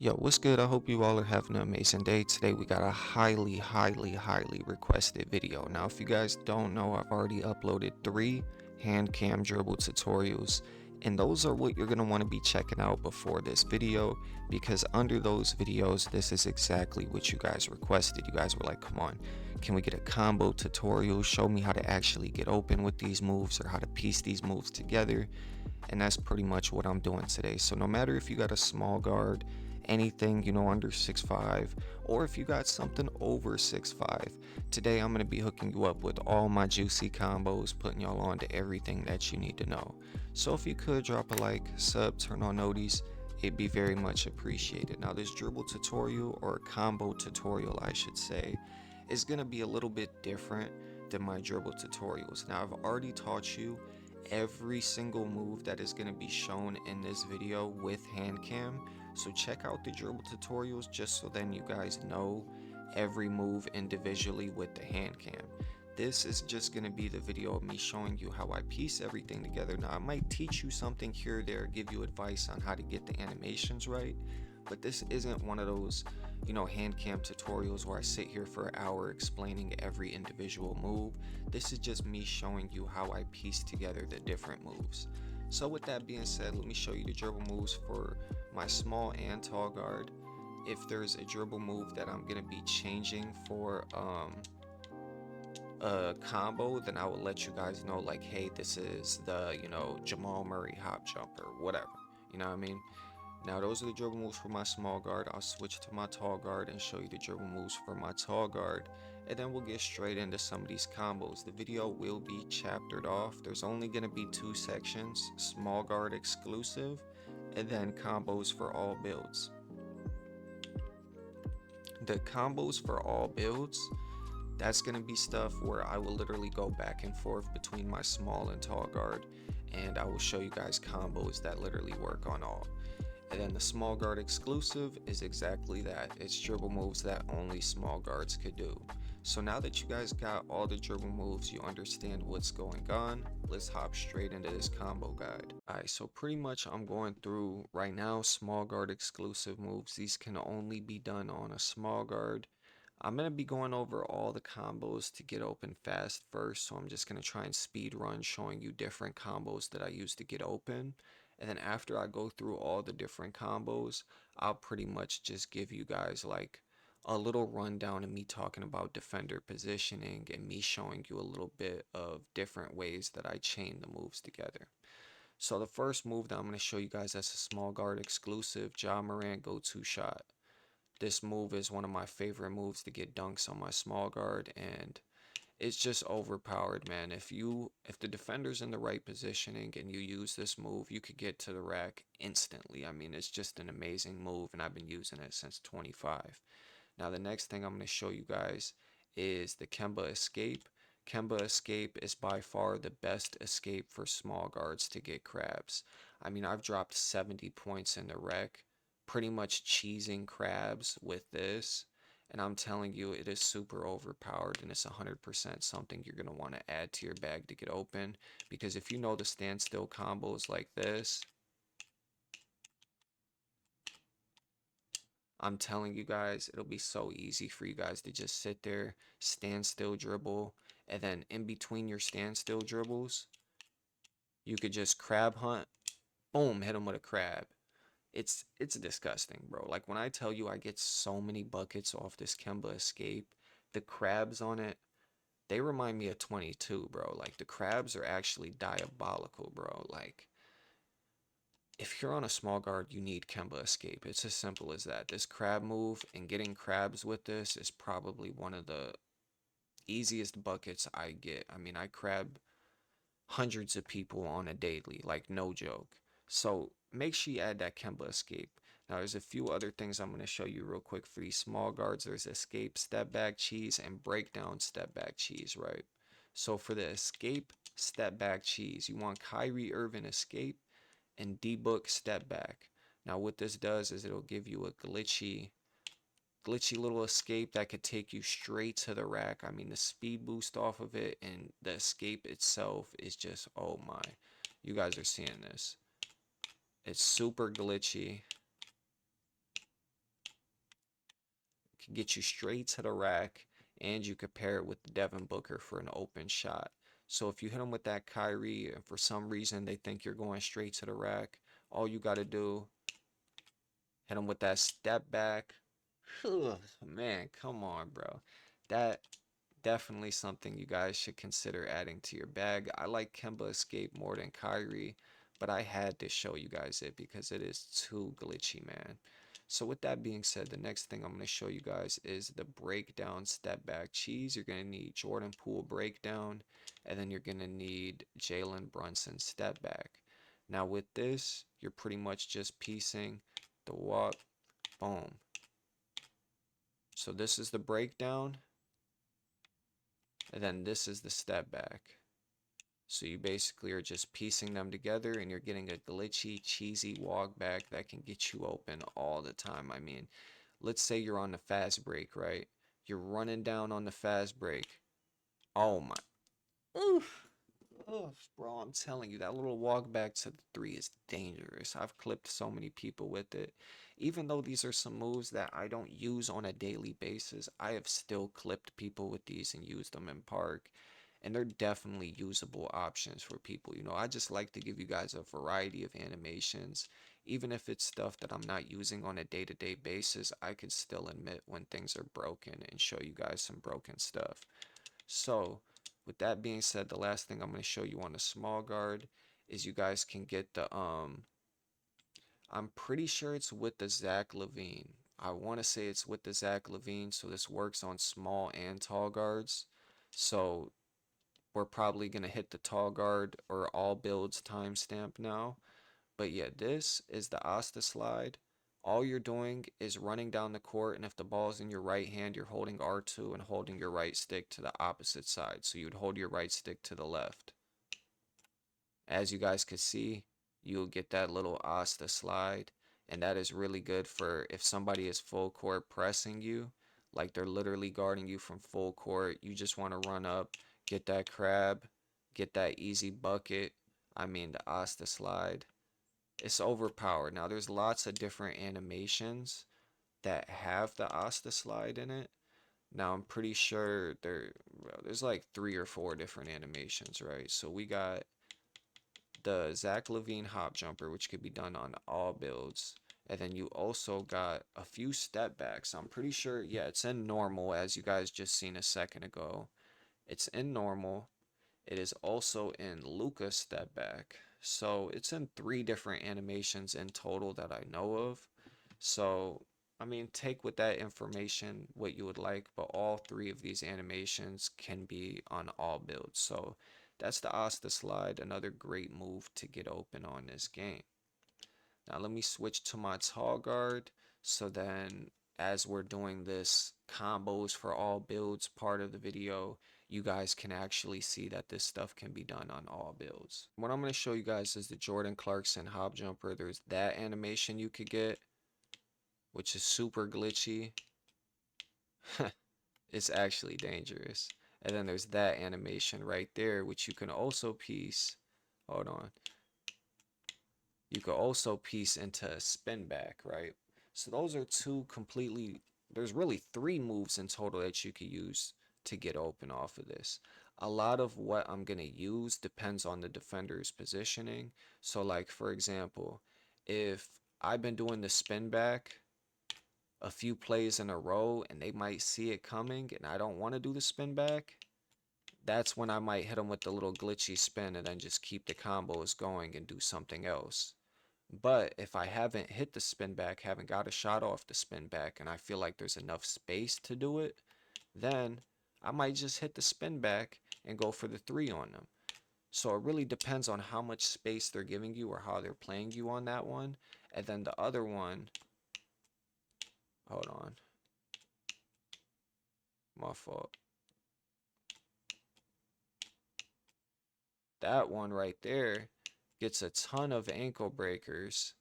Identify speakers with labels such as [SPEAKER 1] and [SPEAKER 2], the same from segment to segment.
[SPEAKER 1] Yo, what's good? I hope you all are having an amazing day. Today we got a highly requested video. Now, if you guys don't know, I've already uploaded 3 hand cam dribble tutorials, and those are what you're going to want to be checking out before this video, because under those videos, this is exactly what you guys requested. You guys were like, come on, can we get a combo tutorial? Show me how to actually get open with these moves or how to piece these moves together. And that's pretty much what I'm doing today. So no matter if you got a small guard, anything under 6'5", or if you got something over 6'5", today I'm going to be hooking you up with all my juicy combos, putting y'all on to everything that you need to know. So if you could drop a like, sub, turn on noties, it'd be very much appreciated. Now this dribble tutorial, or combo tutorial I should say, is going to be a little bit different than my dribble tutorials. Now I've already taught you every single move that is going to be shown in this video with hand cam, so check out the dribble tutorials just so then you guys know every move individually with the hand cam. This is just going to be the video of me showing you how I piece everything together. Now I might teach you something here or there, give you advice on how to get the animations right, but this isn't one of those hand cam tutorials where I sit here for an hour explaining every individual move. This is just me showing you how I piece together the different moves. So with that being said, let me show you the dribble moves for my small and tall guard. If there's a dribble move that I'm going to be changing for a combo, then I will let you guys know, like, hey, this is the Jamal Murray hop jump or whatever, you know what I mean. Now those are the dribble moves for my small guard. I'll switch to my tall guard and show you the dribble moves for my tall guard, and then we'll get straight into some of these combos. The video will be chaptered off. There's only going to be 2 sections: small guard exclusive and then combos for all builds. The combos for all builds, that's going to be stuff where I will literally go back and forth between my small and tall guard, and I will show you guys combos that literally work on all. And then the small guard exclusive is exactly that. It's dribble moves that only small guards could do. So now that you guys got all the dribble moves, you understand what's going on, let's hop straight into this combo guide. Alright, so pretty much I'm going through right now small guard exclusive moves. These can only be done on a small guard. I'm going to be going over all the combos to get open fast first, so I'm just going to try and speed run showing you different combos that I use to get open. And then after I go through all the different combos, I'll pretty much just give you guys like a little rundown of me talking about defender positioning and me showing you a little bit of different ways that I chain the moves together. So the first move that I'm going to show you guys, that's a small guard exclusive, Ja Morant go-to shot. This move is one of my favorite moves to get dunks on my small guard, and it's just overpowered, man. If the defender's in the right positioning and you use this move, you could get to the rack instantly. I mean, it's just an amazing move, and I've been using it since 25. Now, the next thing I'm going to show you guys is the Kemba escape. Kemba escape is by far the best escape for small guards to get crabs. I mean, I've dropped 70 points in the rec, pretty much cheesing crabs with this. And I'm telling you, it is super overpowered, and it's 100% something you're going to want to add to your bag to get open. Because if you know the standstill combos like this, I'm telling you guys, it'll be so easy for you guys to just sit there, stand still dribble, and then in between your standstill dribbles, you could just crab hunt, boom, hit them with a crab. It's disgusting, bro. Like when I tell you I get so many buckets off this Kemba escape, the crabs on it, they remind me of 22, bro. Like the crabs are actually diabolical, bro. Like if you're on a small guard, you need Kemba escape. It's as simple as that. This crab move and getting crabs with this is probably one of the easiest buckets I get. I mean, I crab hundreds of people on a daily, like no joke. So make sure you add that Kemba escape. Now, there's a few other things I'm going to show you real quick for these small guards. There's escape, step back cheese, and breakdown step back cheese, right? So for the escape, step back cheese, you want Kyrie Irving escape and D-Book step back. Now what this does is it'll give you a glitchy little escape that could take you straight to the rack. I mean, the speed boost off of it and the escape itself is just, oh my. You guys are seeing this. It's super glitchy. can get you straight to the rack, and you could pair it with Devin Booker for an open shot. So if you hit them with that Kyrie and for some reason they think you're going straight to the rack, all you got to do, hit them with that step back. Man, come on, bro. That definitely something you guys should consider adding to your bag. I like Kemba Escape more than Kyrie, but I had to show you guys it because it is too glitchy, man. So with that being said, the next thing I'm going to show you guys is the breakdown step back cheese. You're going to need Jordan Poole breakdown, and then you're going to need Jalen Brunson step back. Now with this, you're pretty much just piecing the walk, boom. So this is the breakdown, and then this is the step back. So you basically are just piecing them together and you're getting a glitchy, cheesy walk back that can get you open all the time. I mean, let's say you're on the fast break, right? You're running down on the fast break. Oh my. Oof. Ugh, bro, I'm telling you, that little walk back to the three is dangerous. I've clipped so many people with it. Even though these are some moves that I don't use on a daily basis, I have still clipped people with these and used them in park. And they're definitely usable options for people. You know, I just like to give you guys a variety of animations. Even if it's stuff that I'm not using on a day-to-day basis, I could still admit when things are broken and show you guys some broken stuff. So, with that being said, the last thing I'm going to show you on the small guard is you guys can get the I'm pretty sure it's with the Zach LaVine. I want to say it's with the Zach LaVine, so this works on small and tall guards. So we're probably going to hit the tall guard or all builds timestamp now. But yeah, this is the Asta slide. All you're doing is running down the court, and if the ball's in your right hand, you're holding R2 and holding your right stick to the opposite side. So you'd hold your right stick to the left. As you guys could see, you'll get that little Asta slide, and that is really good for if somebody is full court pressing you, like they're literally guarding you from full court. You just want to run up, get that crab, get that easy bucket. I mean, the Asta slide. It's overpowered. Now, there's lots of different animations that have the Asta slide in it. Now, I'm pretty sure there's like 3 or 4 different animations, right? So we got the Zach LaVine hop jumper, which could be done on all builds. And then you also got a few step backs. I'm pretty sure, yeah, it's in normal, as you guys just seen a second ago. It's in normal. It is also in Luca step back. So it's in 3 different animations in total that I know of. So, I mean, take with that information what you would like, but all 3 of these animations can be on all builds. So that's the Asta slide, another great move to get open on this game. Now let me switch to my tall guard. So then as we're doing this combos for all builds part of the video, you guys can actually see that this stuff can be done on all builds. What I'm going to show you guys is the Jordan Clarkson hop jumper. There's that animation you could get, which is super glitchy. It's actually dangerous. And then there's that animation right there, which you can also piece. Hold on. You could also piece into a spin back, right? So those are 2 completely, there's really 3 moves in total that you could use to get open off of this. A lot of what I'm going to use depends on the defender's positioning. So like, for example, if I've been doing the spin back a few plays in a row and they might see it coming and I don't want to do the spin back, that's when I might hit them with the little glitchy spin and then just keep the combos going and do something else. But if I haven't hit the spin back, haven't got a shot off the spin back, and I feel like there's enough space to do it, then I might just hit the spin back and go for the 3 on them. So it really depends on how much space they're giving you or how they're playing you on that one. And then the other one, hold on, my fault. That one right there gets a ton of ankle breakers,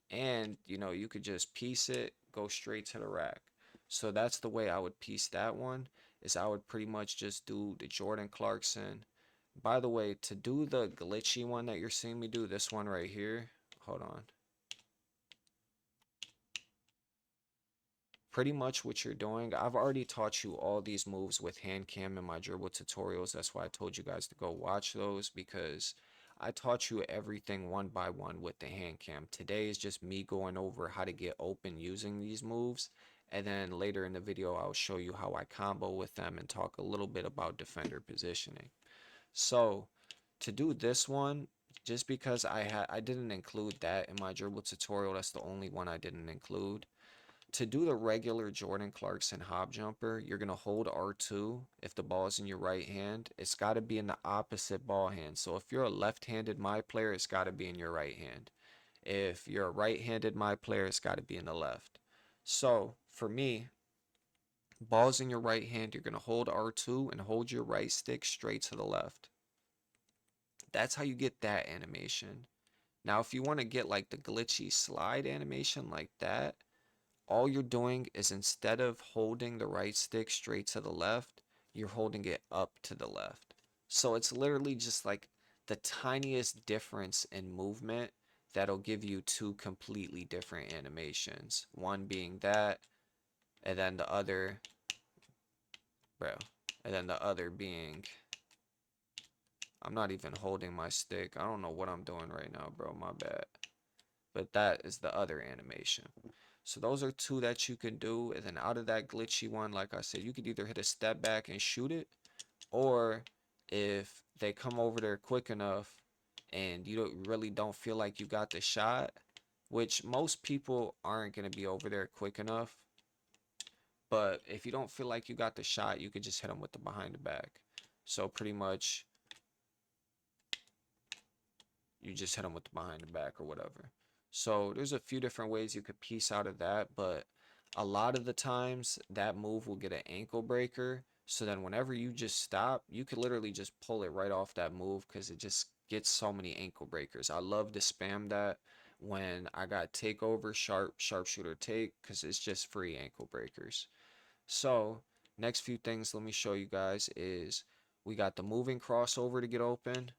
[SPEAKER 1] and you know, you could just piece it, go straight to the rack. So that's the way I would piece that one, is I would pretty much just do the Jordan Clarkson. By the way, to do the glitchy one that you're seeing me do, this one right here, hold on. pretty much what you're doing, I've already taught you all these moves with hand cam in my dribble tutorials. That's why I told you guys to go watch those, because I taught you everything one by one with the hand cam. Today is just me going over how to get open using these moves. And then later in the video, I'll show you how I combo with them and talk a little bit about defender positioning. So to do this one, just because I didn't include that in my dribble tutorial, that's the only one I didn't include. To do the regular Jordan Clarkson hop jumper, you're going to hold R2 if the ball is in your right hand. It's got to be in the opposite ball hand. So if you're a left-handed my player, it's got to be in your right hand. If you're a right-handed my player, it's got to be in the left. So for me, ball's in your right hand, you're going to hold R2 and hold your right stick straight to the left. That's how you get that animation. Now, if you want to get like the glitchy slide animation like that, all you're doing is instead of holding the right stick straight to the left, you're holding it up to the left. So it's literally just like the tiniest difference in movement that'll give you two completely different animations. One being that, and then the other, bro, and then the other being, I'm not even holding my stick. I don't know what I'm doing right now, bro, my bad. But that is the other animation. So those are two that you can do. And then out of that glitchy one, like I said, you could either hit a step back and shoot it, or if they come over there quick enough and you really don't feel like you got the shot, which most people aren't going to be over there quick enough. But if you don't feel like you got the shot, you could just hit them with the behind the back. So pretty much you just hit them with the behind the back or whatever. So there's a few different ways you could piece out of that, but a lot of the times that move will get an ankle breaker. So then whenever you just stop, you could literally just pull it right off that move because it just gets so many ankle breakers. I love to spam that when I got takeover, sharpshooter take, because it's just free ankle breakers. So next few things let me show you guys is we got the moving crossover to get open,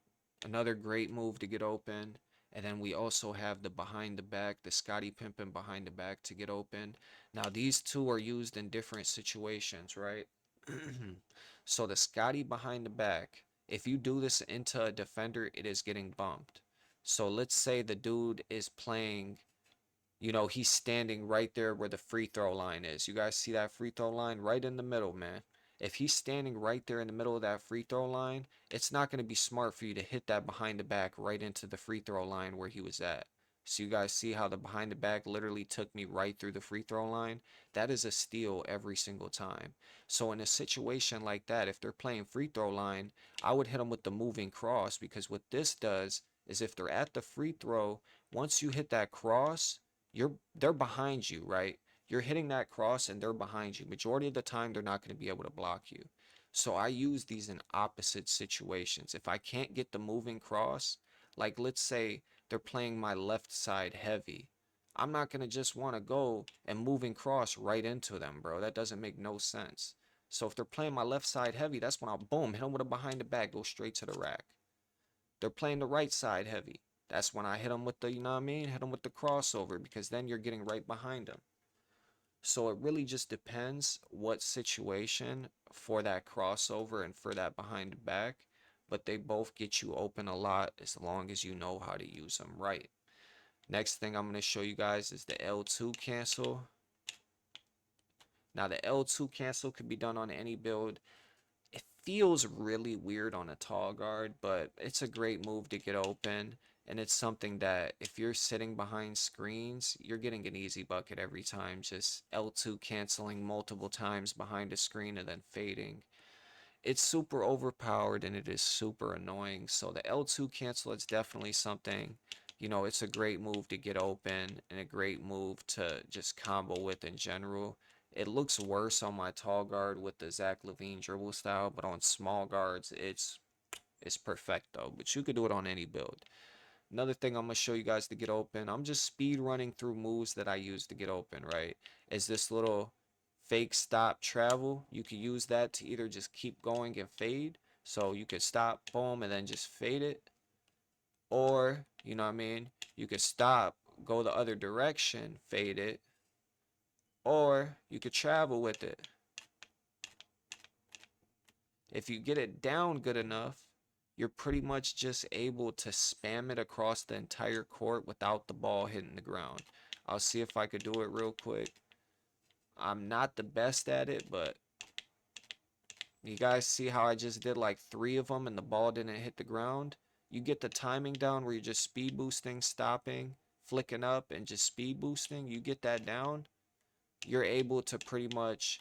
[SPEAKER 1] another great move to get open, and then we also have the behind the back, the Scotty Pimpin behind the back to get open. Now these two are used in different situations, right? So the Scotty behind the back, if you do this into a defender, it is getting bumped. So let's say the dude is playing, he's standing right there where the free throw line is. You guys see that free throw line right in the middle, man. If he's standing right there in the middle of that free throw line, it's not going to be smart for you to hit that behind the back right into the free throw line where he was at. So you guys see how the behind the back literally took me right through the free throw line? That is a steal every single time. So in a situation like that, if they're playing free throw line, I would hit them with the moving cross, because what this does is if they're at the free throw, once you hit that cross, they're behind you, right? You're hitting that cross and they're behind you. Majority of the time, they're not going to be able to block you. So I use these in opposite situations. If I can't get the moving cross, like let's say they're playing my left side heavy, I'm not going to just want to go and moving cross right into them, bro. That doesn't make no sense. So if they're playing my left side heavy, that's when I'll boom, hit them with a behind the back, go straight to the rack. They're playing the right side heavy. That's when I hit them with the, you know what I mean? Hit them with the crossover, because then you're getting right behind them. So it really just depends what situation for that crossover and for that behind the back. But they both get you open a lot as long as you know how to use them right. Next thing I'm going to show you guys is the L2 cancel. Now the L2 cancel could be done on any build. It feels really weird on a tall guard, but it's a great move to get open. And it's something that if you're sitting behind screens, you're getting an easy bucket every time. Just L2 canceling multiple times behind a screen and then fading. It's super overpowered and it is super annoying. So the L2 cancel is definitely something, it's a great move to get open and a great move to just combo with in general. It looks worse on my tall guard with the Zach LaVine dribble style, but on small guards, it's perfecto. But you could do it on any build. Another thing I'm going to show you guys to get open, I'm just speed running through moves that I use to get open, right? Is this little fake stop travel. You can use that to either just keep going and fade. So you could stop, boom, and then just fade it. Or, you know what I mean? You could stop, go the other direction, fade it. or you could travel with it. If you get it down good enough, you're pretty much just able to spam it across the entire court without the ball hitting the ground. I'll see if I could do it real quick. I'm not the best at it, but you guys see how I just did like 3 of them and the ball didn't hit the ground? You get the timing down where you're just speed boosting, stopping, flicking up, and just speed boosting. You get that down, you're able to pretty much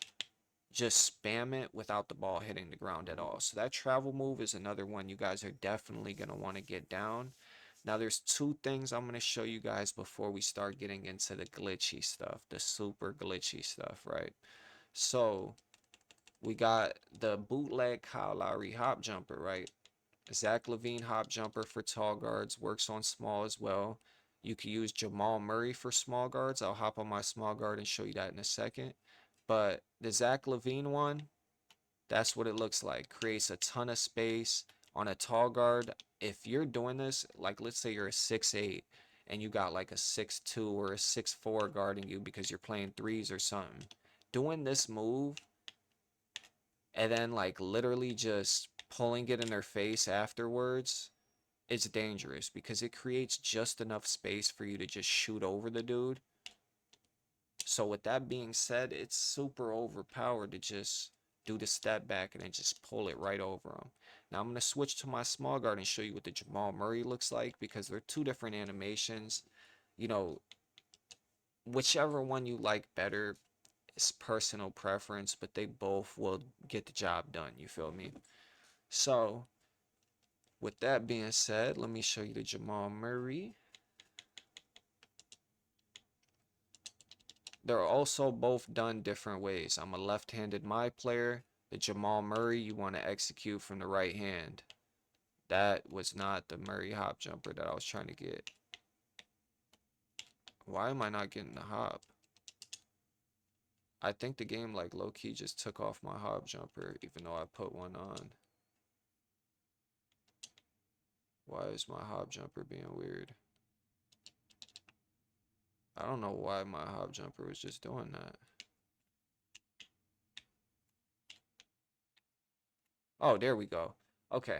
[SPEAKER 1] just spam it without the ball hitting the ground at all. So that travel move is another one you guys are definitely going to want to get down. Now there's 2 things I'm going to show you guys before we start getting into the glitchy stuff, the super glitchy stuff, right? So we got the bootleg Kyle Lowry hop jumper, right? Zach LaVine hop jumper for tall guards, works on small as well. You can use Jamal Murray for small guards. I'll hop on my small guard and show you that in a second. But the Zach LaVine one, that's what it looks like. Creates a ton of space on a tall guard. If you're doing this, like let's say you're a 6'8" and you got like a 6'2" or a 6'4" guarding you because you're playing threes or something. Doing this move and then like literally just pulling it in their face afterwards, it's dangerous because it creates just enough space for you to just shoot over the dude. So with that being said, it's super overpowered to just do the step back and then just pull it right over him. Now I'm going to switch to my small guard and show you what the Jamal Murray looks like because they're 2 different animations. You know, whichever one you like better is personal preference, but they both will get the job done. You feel me? So with that being said, let me show you the Jamal Murray. They're also both done different ways. I'm a left-handed my player. The Jamal Murray, you want to execute from the right hand. That was not the Murray hop jumper that I was trying to get. Why am I not getting the hop? I think the game like low-key just took off my hop jumper even though I put one on. Why is my hop jumper being weird? I don't know why my hop jumper was just doing that. Oh, there we go. Okay.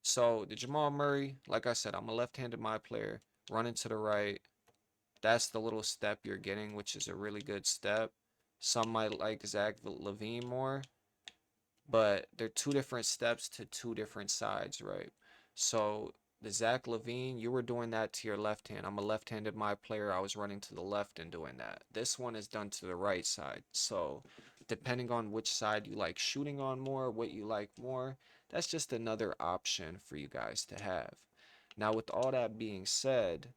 [SPEAKER 1] So the Jamal Murray, like I said, I'm a left-handed my player. Running to the right. That's the little step you're getting, which is a really good step. Some might like Zach LaVine more, but they're 2 different steps to 2 different sides, right? So the Zach LaVine, you were doing that to your left hand. I'm a left-handed my player. I was running to the left and doing that. This one is done to the right side. So depending on which side you like shooting on more, what you like more, that's just another option for you guys to have. Now, with all that being said,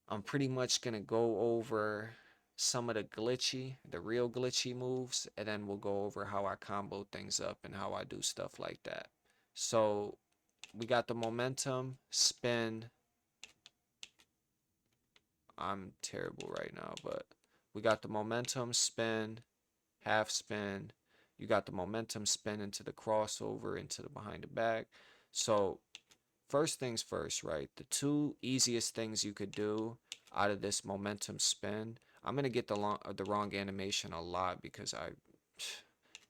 [SPEAKER 1] I'm pretty much going to go over some of the real glitchy moves, and then we'll go over how I combo things up and how I do stuff like that. So we got the momentum, spin. I'm terrible right now, but we got the momentum, spin, half spin. You got the momentum, spin into the crossover, into the behind the back. So first things first, right? The 2 easiest things you could do out of this momentum spin. I'm gonna get the wrong animation a lot because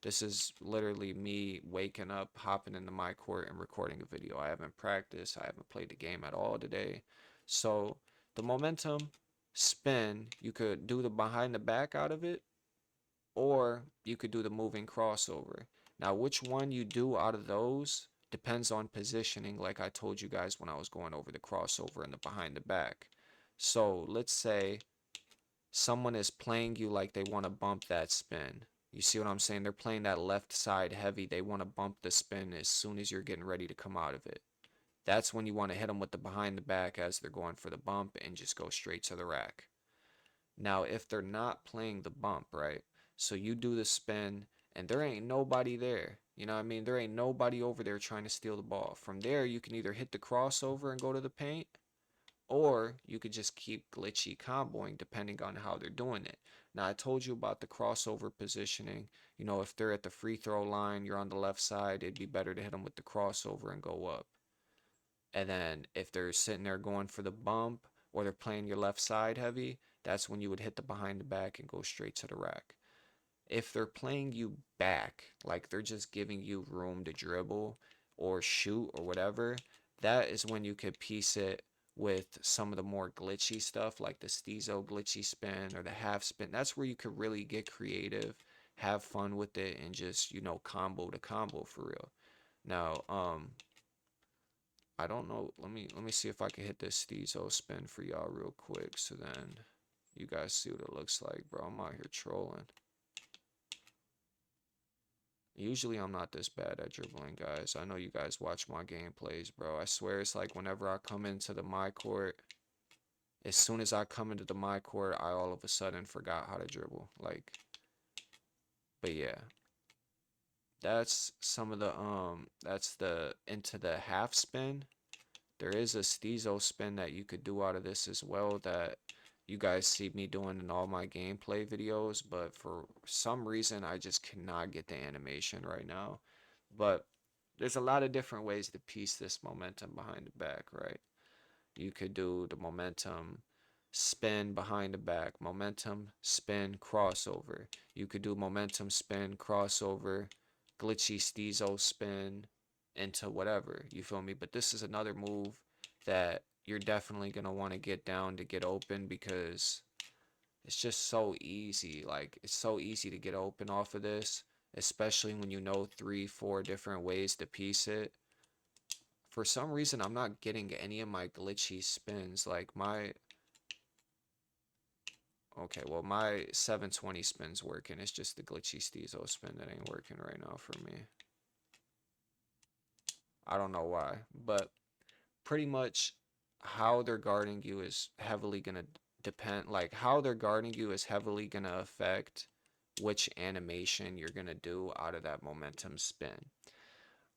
[SPEAKER 1] this is literally me waking up, hopping into my court and recording a video. I haven't practiced. I haven't played the game at all today. So the momentum spin, you could do the behind the back out of it, or you could do the moving crossover. Now, which one you do out of those depends on positioning, like I told you guys when I was going over the crossover and the behind the back. So let's say someone is playing you like they want to bump that spin. You see what I'm saying? They're playing that left side heavy. They want to bump the spin as soon as you're getting ready to come out of it. That's when you want to hit them with the behind the back as they're going for the bump and just go straight to the rack. Now, if they're not playing the bump, right? So you do the spin and there ain't nobody there. You know what I mean? There ain't nobody over there trying to steal the ball. From there, you can either hit the crossover and go to the paint, or you could just keep glitchy comboing depending on how they're doing it. Now, I told you about the crossover positioning. You know, if they're at the free throw line, you're on the left side, it'd be better to hit them with the crossover and go up. And then if they're sitting there going for the bump or they're playing your left side heavy, that's when you would hit the behind the back and go straight to the rack. If they're playing you back, like they're just giving you room to dribble or shoot or whatever, that is when you could piece it with some of the more glitchy stuff like the Steezo glitchy spin or the half spin. That's where you could really get creative, have fun with it, and just, combo to combo for real. Now, I don't know. Let me see if I can hit this Steezo spin for y'all real quick so then you guys see what it looks like, bro. I'm out here trolling. Usually I'm not this bad at dribbling, guys. I know you guys watch my gameplays, bro. I swear it's like whenever I come into the my court, as soon as I come into the my court, I all of a sudden forgot how to dribble. Like, but yeah, that's some of the that's the into the half spin. There is a Steezo spin that you could do out of this as well that you guys see me doing in all my gameplay videos, but for some reason I just cannot get the animation right now. But there's a lot of different ways to piece this momentum behind the back, right? You could do the momentum spin behind the back, momentum spin crossover. You could do momentum spin crossover, glitchy Steezo spin into whatever, you feel me? But this is another move that you're definitely going to want to get down to get open because it's just so easy. Like, it's so easy to get open off of this, especially when you know 3, 4 different ways to piece it. For some reason, I'm not getting any of my glitchy spins. Like, okay, well, my 720 spin's working. It's just the glitchy Steezo spin that ain't working right now for me. I don't know why, but pretty much how they're guarding you is heavily going to depend, like how they're guarding you is heavily going to affect which animation you're going to do out of that momentum spin.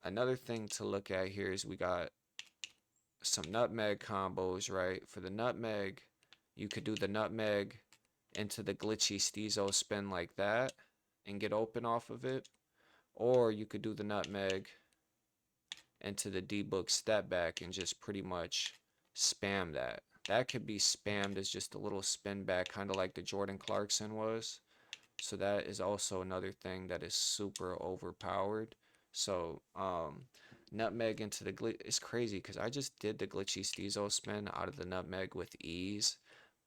[SPEAKER 1] Another thing to look at here is we got some nutmeg combos, right? For the nutmeg, you could do the nutmeg into the glitchy Steezo spin like that and get open off of it. Or you could do the nutmeg into the D-book step back and just pretty much spam that. That could be spammed as just a little spin back, kind of like the Jordan Clarkson was. So that is also another thing that is super overpowered. So nutmeg into the glitch. It's crazy because I just did the glitchy Steezo spin out of the nutmeg with ease.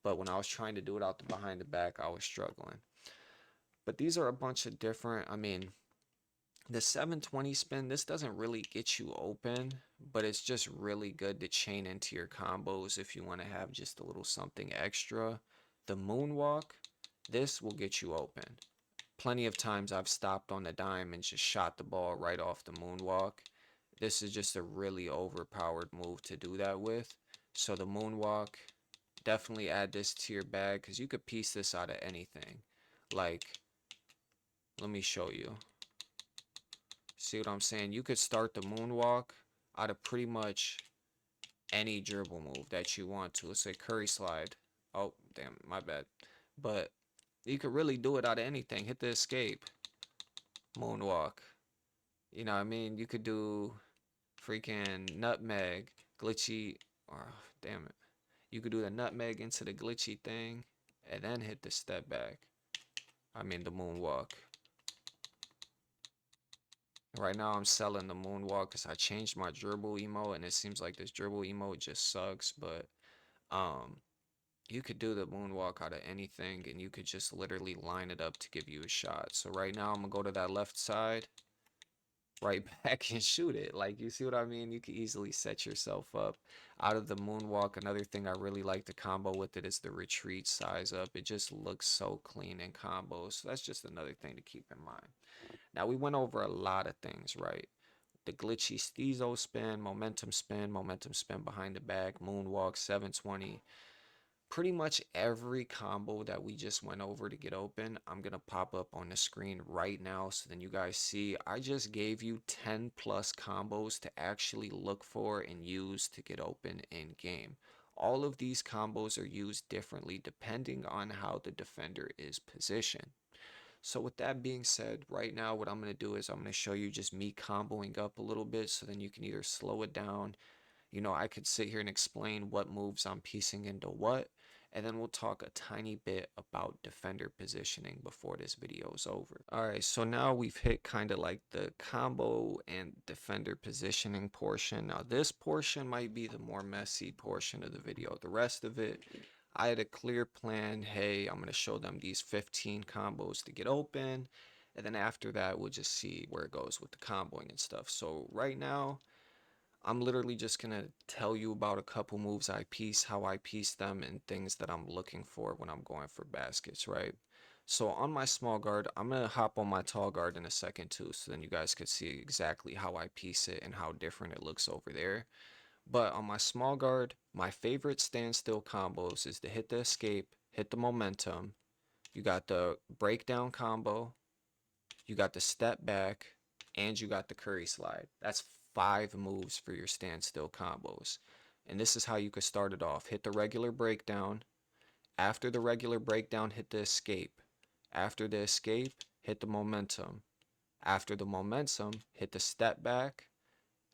[SPEAKER 1] But when I was trying to do it out the behind the back, I was struggling. But these are a bunch of different, I mean, the 720 spin, this doesn't really get you open, but it's just really good to chain into your combos if you want to have just a little something extra. The moonwalk, this will get you open. Plenty of times I've stopped on the dime and just shot the ball right off the moonwalk. This is just a really overpowered move to do that with. So the moonwalk, definitely add this to your bag because you could piece this out of anything. Like, let me show you. See what I'm saying? You could start the moonwalk out of pretty much any dribble move that you want to. Let's say curry slide. Oh, damn, my bad. But you could really do it out of anything. Hit the escape. Moonwalk. You know what I mean? You could do freaking nutmeg. Glitchy. Oh, damn it. You could do the nutmeg into the glitchy thing and then hit the step back. I mean the moonwalk. Right now I'm selling the moonwalk because I changed my dribble emote and it seems like this dribble emote just sucks, but um you could do the moonwalk out of anything and you could just literally line it up to give you a shot. So right now I'm gonna go to that left side, right back and shoot it. Like, you see what I mean? You can easily set yourself up out of the moonwalk. Another thing I really like to combo with it is the retreat size up. It just looks so clean in combos. So that's just another thing to keep in mind. Now we went over a lot of things, right? The glitchy Steezo spin behind the back, moonwalk, 720. Pretty much every combo that we just went over to get open, I'm going to pop up on the screen right now so then you guys see. I just gave you 10 plus combos to actually look for and use to get open in game. All of these combos are used differently depending on how the defender is positioned. So with that being said, right now what I'm going to do is I'm going to show you just me comboing up a little bit so then you can either slow it down. I could sit here and explain what moves I'm piecing into what, and then we'll talk a tiny bit about defender positioning before this video is over. All right, so now we've hit kind of like the combo and defender positioning portion. Now this portion might be the more messy portion of the video. The rest of it, I had a clear plan. Hey, I'm going to show them these 15 combos to get open. And then after that, we'll just see where it goes with the comboing and stuff. So right now, I'm literally just going to tell you about a couple moves I piece, how I piece them, and things that I'm looking for when I'm going for baskets, right? So on my small guard, I'm going to hop on my tall guard in a second too, so then you guys could see exactly how I piece it and how different it looks over there. But on my small guard, my favorite standstill combos is to hit the escape, hit the momentum. You got the breakdown combo, you got the step back, and you got the curry slide. That's 5 moves for your standstill combos. And this is how you could start it off. Hit the regular breakdown. After the regular breakdown, hit the escape. After the escape, hit the momentum. After the momentum, hit the step back.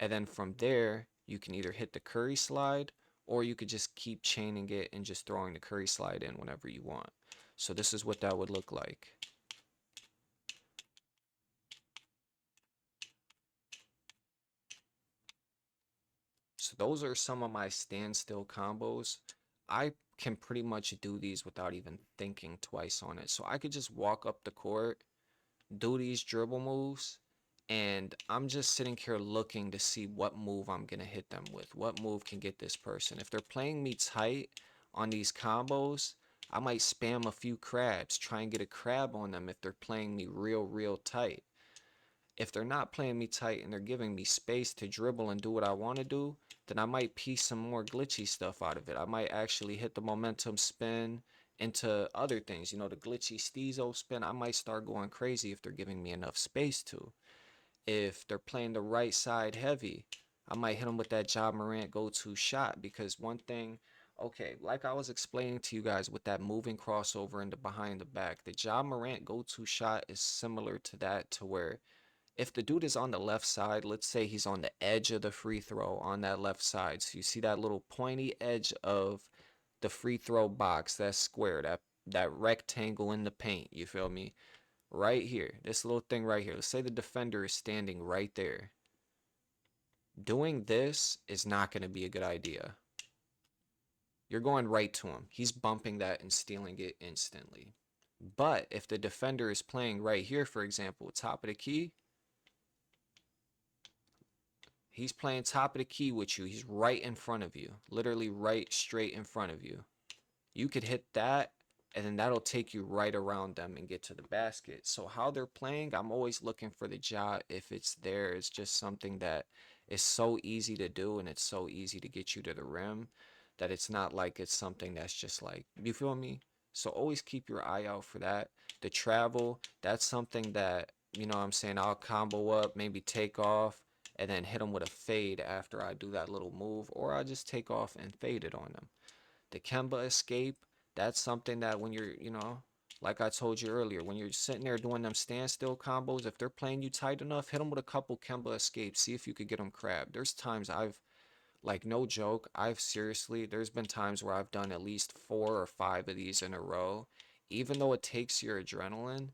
[SPEAKER 1] And then from there, you can either hit the curry slide or you could just keep chaining it and just throwing the curry slide in whenever you want. So this is what that would look like. So those are some of my standstill combos. I can pretty much do these without even thinking twice on it. So I could just walk up the court, do these dribble moves, and I'm just sitting here looking to see what move I'm going to hit them with. What move can get this person. If they're playing me tight on these combos, I might spam a few crabs, try and get a crab on them if they're playing me real tight. If they're not playing me tight and they're giving me space to dribble and do what I want to do, then I might piece some more glitchy stuff out of it. I might actually hit the momentum spin into other things. You know, the glitchy Steezo spin, I might start going crazy if they're giving me enough space to. If they're playing the right side heavy, I might hit them with that Ja Morant go-to shot, because one thing, okay, like I was explaining to you guys with that moving crossover into behind the back, the Ja Morant go-to shot is similar to that, to where if the dude is on the left side, let's say he's on the edge of the free throw on that left side. So you see that little pointy edge of the free throw box, that square, that rectangle in the paint, you feel me? Right here, this little thing right here. Let's say the defender is standing right there. Doing this is not going to be a good idea. You're going right to him. He's bumping that and stealing it instantly. But if the defender is playing right here, for example, top of the key, he's playing top of the key with you. He's right in front of you. Literally right straight in front of you. You could hit that, and then that'll take you right around them and get to the basket. So how they're playing, I'm always looking for the Ja. If it's there, it's just something that is so easy to do, and it's so easy to get you to the rim, that it's not like it's something that's just like, you feel me? So always keep your eye out for that. The travel, that's something that, you know what I'm saying, I'll combo up, maybe take off, and then hit them with a fade after I do that little move, or I just take off and fade it on them. The Kemba escape, that's something that when you're, you know, like I told you earlier, when you're sitting there doing them standstill combos, if they're playing you tight enough, hit them with a couple Kemba escapes. See if you could get them crab. There's times I've, like, no joke, I've seriously, there's been times where I've done at least 4 or 5 of these in a row. Even though it takes your adrenaline,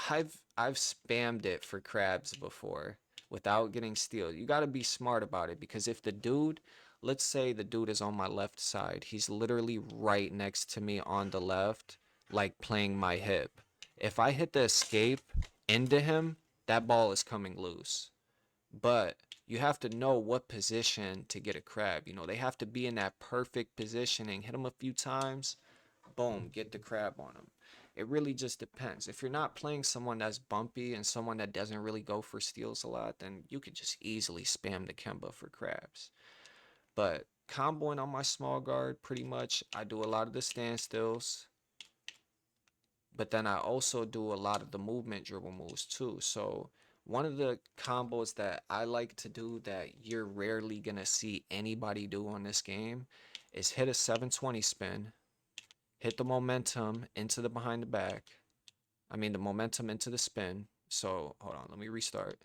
[SPEAKER 1] I've spammed it for crabs before without getting steal. You got to be smart about it, because if the dude, let's say the dude is on my left side, he's literally right next to me on the left, like playing my hip. If I hit the escape into him, that ball is coming loose. But you have to know what position to get a crab. You know, they have to be in that perfect positioning. Hit them a few times, boom, get the crab on them. It really just depends. If you're not playing someone that's bumpy and someone that doesn't really go for steals a lot, then you could just easily spam the Kemba for crabs. But comboing on my small guard, pretty much, I do a lot of the standstills, but then I also do a lot of the movement dribble moves too. So one of the combos that I like to do that you're rarely gonna see anybody do on this game is hit a 720 spin, hit the momentum into the behind the back. I mean the momentum into the spin. So hold on, let me restart.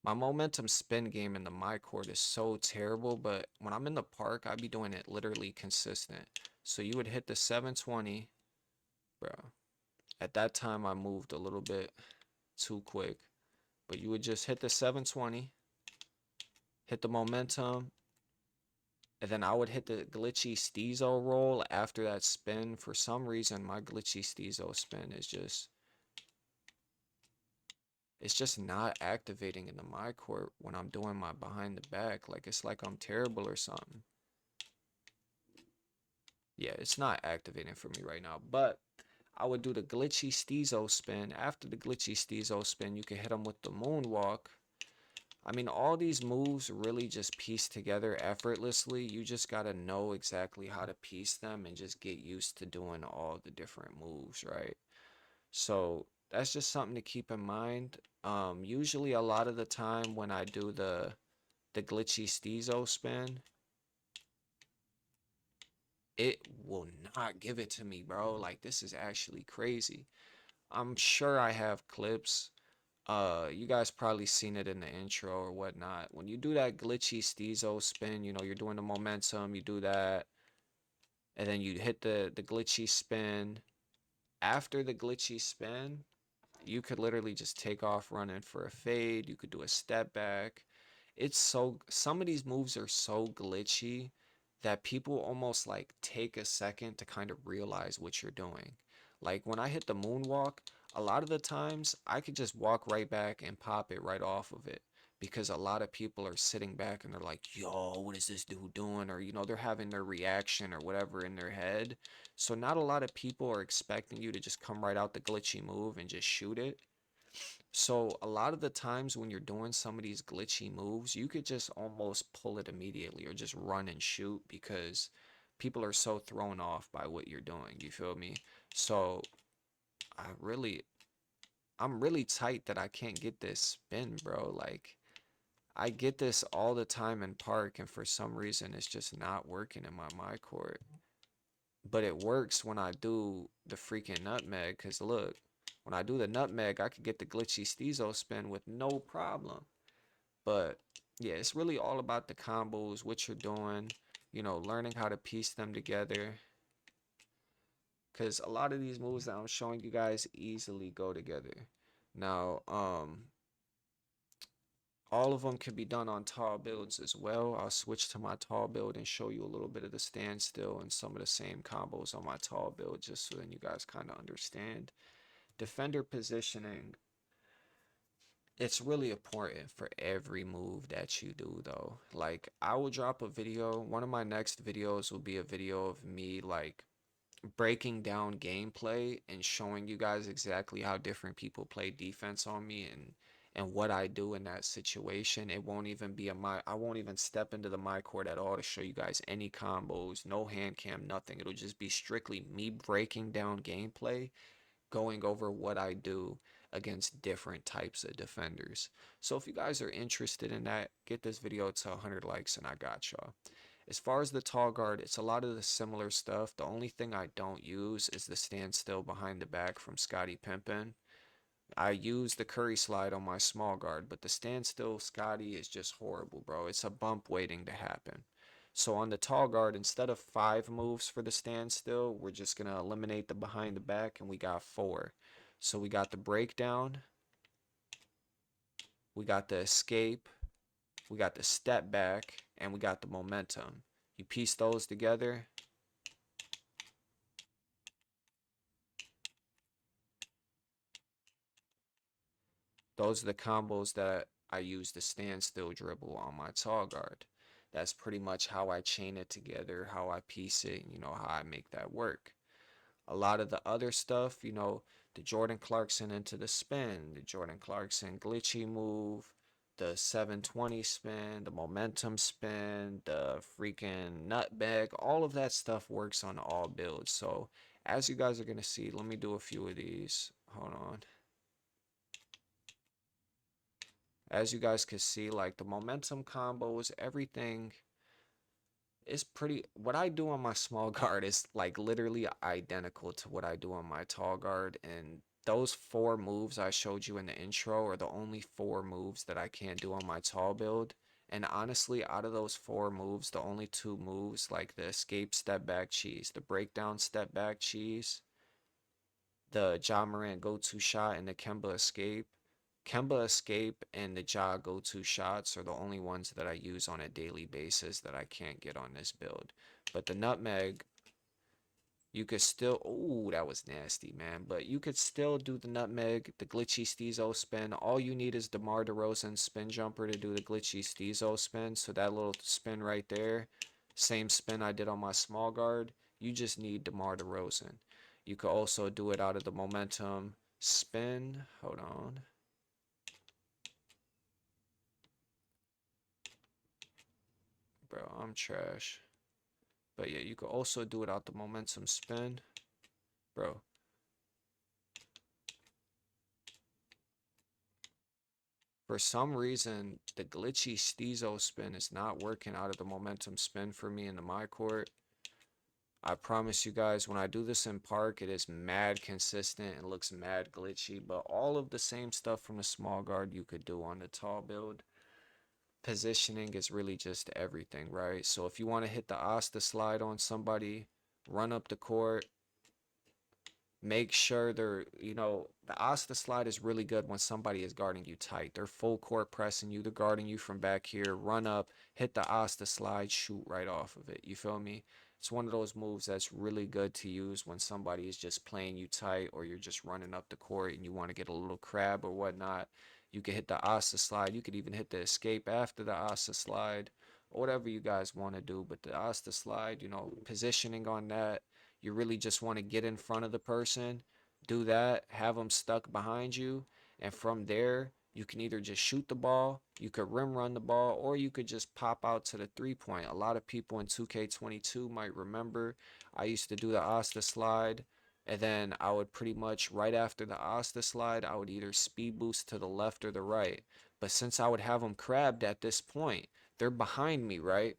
[SPEAKER 1] My momentum spin game in the my court is so terrible, but when I'm in the park, I be doing it literally consistent. So you would hit the 720, bro. At that time, I moved a little bit too quick, but you would just hit the 720, hit the momentum, and then I would hit the glitchy Steezo roll after that spin. For some reason, my glitchy Steezo spin is just it's just not activating in the my court when I'm doing my behind the back. Like it's like I'm terrible or something. Yeah, it's not activating for me right now. But I would do the glitchy Steezo spin. After the glitchy Steezo spin, you can hit them with the moonwalk. I mean, all these moves really just piece together effortlessly. You just gotta know exactly how to piece them and just get used to doing all the different moves, right? So that's just something to keep in mind. Usually a lot of the time when I do the glitchy Steezo spin, it will not give it to me, bro. Like this is actually crazy. I'm sure I have clips. You guys probably seen it in the intro or whatnot. When you do that glitchy Steezo spin, you know, you're doing the momentum, you do that, and then you hit the glitchy spin. After the glitchy spin, you could literally just take off running for a fade. You could do a step back. It's so, some of these moves are so glitchy that people almost like take a second to kind of realize what you're doing. Like when I hit the moonwalk, a lot of the times I could just walk right back and pop it right off of it because a lot of people are sitting back and they're like, yo, what is this dude doing? Or, you know, they're having their reaction or whatever in their head. So not a lot of people are expecting you to just come right out the glitchy move and just shoot it. So a lot of the times when you're doing some of these glitchy moves, you could just almost pull it immediately or just run and shoot because people are so thrown off by what you're doing. You feel me? So I really I'm really tight that I can't get this spin, bro. Like I get this all the time in park and for some reason it's just not working in my court. But it works when I do the freaking nutmeg. Cause look, when I do the nutmeg, I could get the glitchy Steezo spin with no problem. But yeah, it's really all about the combos, what you're doing, you know, learning how to piece them together. Cause a lot of these moves that I'm showing you guys easily go together. Now, all of them can be done on tall builds as well. I'll switch to my tall build and show you a little bit of the standstill and some of the same combos on my tall build just so then you guys kind of understand. Defender positioning, it's really important for every move that you do though. Like I will drop a video, one of my next videos will be a video of me like breaking down gameplay and showing you guys exactly how different people play defense on me and what I do in that situation. It won't even be I won't even step into the my court at all to show you guys any combos, no hand cam, nothing. It'll just be strictly me breaking down gameplay, going over what I do against different types of defenders. So if you guys are interested in that, get this video to 100 likes and I got y'all. As far as the tall guard, it's a lot of the similar stuff. The only thing I don't use is the standstill behind the back from Scottie Pippen. I use the Curry slide on my small guard, but the standstill Scottie is just horrible, bro. It's a bump waiting to happen. So on the tall guard, instead of 5 moves for the standstill, we're just going to eliminate the behind the back and we got 4. So we got the breakdown, we got the escape, we got the step back, and we got the momentum. You piece those together, those are the combos that I use to standstill dribble on my tall guard. That's pretty much how I chain it together, how I piece it, you know, how I make that work. A lot of the other stuff, you know, the Jordan Clarkson into the spin, the Jordan Clarkson glitchy move, the 720 spin, the momentum spin, the freaking nutmeg, all of that stuff works on all builds. So as you guys are going to see, let me do a few of these. Hold on. As you guys can see, like the momentum combos, everything It's pretty, what I do on my small guard is like literally identical to what I do on my tall guard. And those four moves I showed you in the intro are the only four moves that I can't do on my tall build. And honestly, out of those four moves, the only two moves, like the escape step back cheese, the breakdown step back cheese, the Ja Morant go-to shot, and the Kemba escape. Kemba escape and the Ja go-to shots are the only ones that I use on a daily basis that I can't get on this build. But the nutmeg, you could still, oh, that was nasty, man. But you could still do the nutmeg, the glitchy Steezo spin. All you need is DeMar DeRozan spin jumper to do the glitchy Steezo spin. So that little spin right there, same spin I did on my small guard. You just need DeMar DeRozan. You could also do it out of the momentum spin. Hold on. Bro, I'm trash. But yeah, you could also do it out the momentum spin. Bro, for some reason, the glitchy Steezo spin is not working out of the momentum spin for me in the my court. I promise you guys, when I do this in park, it is mad consistent and looks mad glitchy. But all of the same stuff from the small guard you could do on the tall build. Positioning is really just everything, right? So if you want to hit the Asta slide on somebody, run up the court, make sure the Asta slide is really good when somebody is guarding you tight. They're full court pressing you, they're guarding you from back here. Run up, hit the Asta slide, shoot right off of it. You feel me? It's one of those moves that's really good to use when somebody is just playing you tight or you're just running up the court and you want to get a little crab or whatnot. You could hit the Asta slide. You could even hit the escape after the Asta slide, or whatever you guys want to do. But the Asta slide, positioning on that, you really just want to get in front of the person, do that, have them stuck behind you, and from there, you can either just shoot the ball, you could rim run the ball, or you could just pop out to the 3 point. A lot of people in 2K22 might remember I used to do the Asta slide, and then I would pretty much, right after the Asta slide, I would either speed boost to the left or the right. But since I would have them crabbed at this point, they're behind me, right?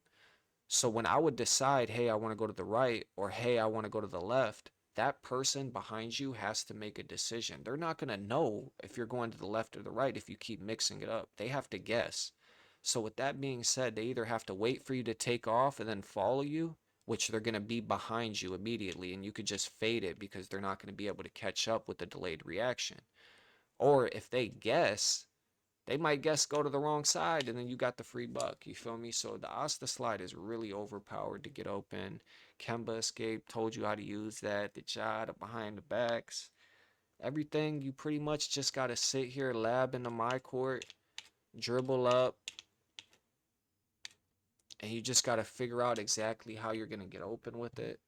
[SPEAKER 1] So when I would decide, hey, I want to go to the right or hey, I want to go to the left, that person behind you has to make a decision. They're not going to know if you're going to the left or the right if you keep mixing it up. They have to guess. So with that being said, they either have to wait for you to take off and then follow you, which they're going to be behind you immediately and you could just fade it because they're not going to be able to catch up with the delayed reaction. Or if they guess, they might guess go to the wrong side and then you got the free buck. You feel me? So the Asta slide is really overpowered to get open. Kemba escape told you how to use that. The Ja, the behind the backs. Everything you pretty much just gotta sit here, lab in the my court, dribble up, and you just gotta figure out exactly how you're gonna get open with it.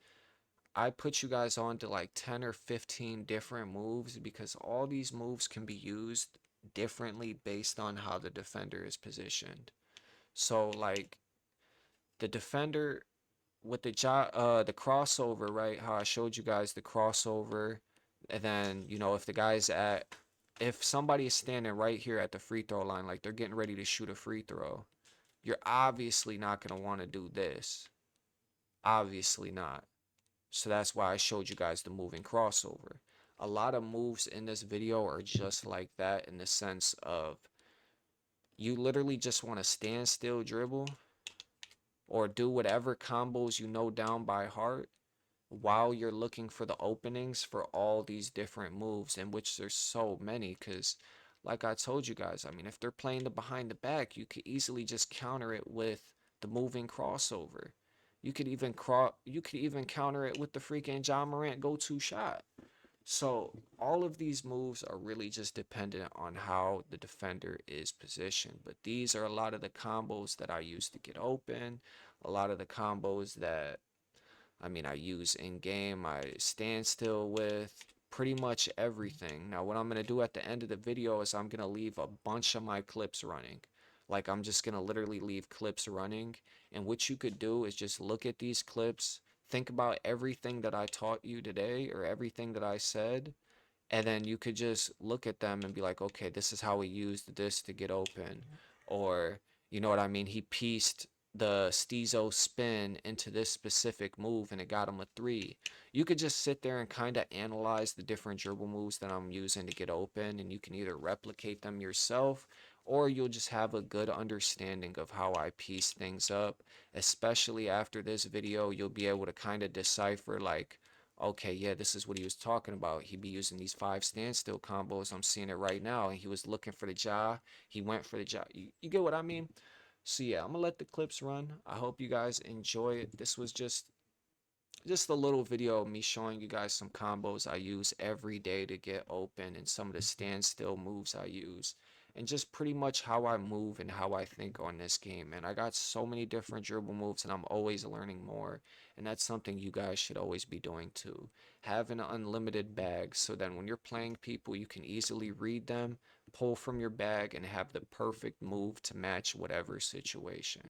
[SPEAKER 1] I put you guys on to like 10 or 15 different moves because all these moves can be used differently based on how the defender is positioned. So like the defender with the crossover, right? How I showed you guys the crossover, and then if somebody is standing right here at the free throw line, like they're getting ready to shoot a free throw, you're obviously not gonna want to do this. Obviously not. So that's why I showed you guys the moving crossover. A lot of moves in this video are just like that in the sense of you literally just want to stand still dribble or do whatever combos you know down by heart while you're looking for the openings for all these different moves, in which there's so many. Because like I told you guys, I mean, if they're playing the behind the back, you could easily just counter it with the moving crossover. You could even counter it with the freaking Ja Morant go-to shot. So all of these moves are really just dependent on how the defender is positioned. But these are a lot of the combos that I use to get open, a lot of the combos that I use in game, I stand still with pretty much everything. Now, what I'm going to do at the end of the video is I'm going to leave a bunch of my clips running. Like, I'm just going to literally leave clips running. And what you could do is just look at these clips, think about everything that I taught you today or everything that I said, and then you could just look at them and be like, okay, this is how we used this to get open. Or, you know what I mean? He pieced the Steezo spin into this specific move and it got him a three. You could just sit there and kind of analyze the different dribble moves that I'm using to get open, and you can either replicate them yourself or you'll just have a good understanding of how I piece things up. Especially after this video, you'll be able to kind of decipher like, okay, yeah, this is what he was talking about. He'd be using these five standstill combos. I'm seeing it right now. And he was looking for the jaw. He went for the jaw. You get what I mean? So yeah, I'm gonna let the clips run. I hope you guys enjoy it. This was just a little video of me showing you guys some combos I use every day to get open and some of the standstill moves I use and just pretty much how I move and how I think on this game. And I got so many different dribble moves and I'm always learning more. And that's something you guys should always be doing too. Have an unlimited bag so that when you're playing people, you can easily read them, pull from your bag, and have the perfect move to match whatever situation.